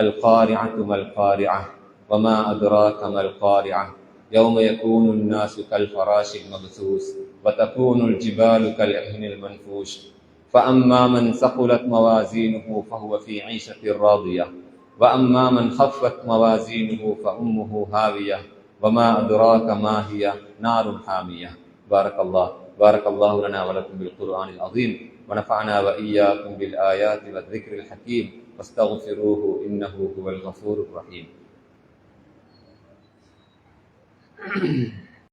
Speaker 1: القارعة ما القارعة وما أدراك ما القارعة يوم يكون الناس كالفراش المبثوث وتكون الجبال كالعهن المنفوش فأما من ثقلت موازينه فهو في عيشة راضية وأما من خفت موازينه فأمه هاوية وما أدراك ما هي نار حامية. بارك الله لنا ولكم بالقرآن العظيم ونفعنا وإياكم بالآيات والذكر الحكيم واستغفروه إنه هو الغفور الرحيم.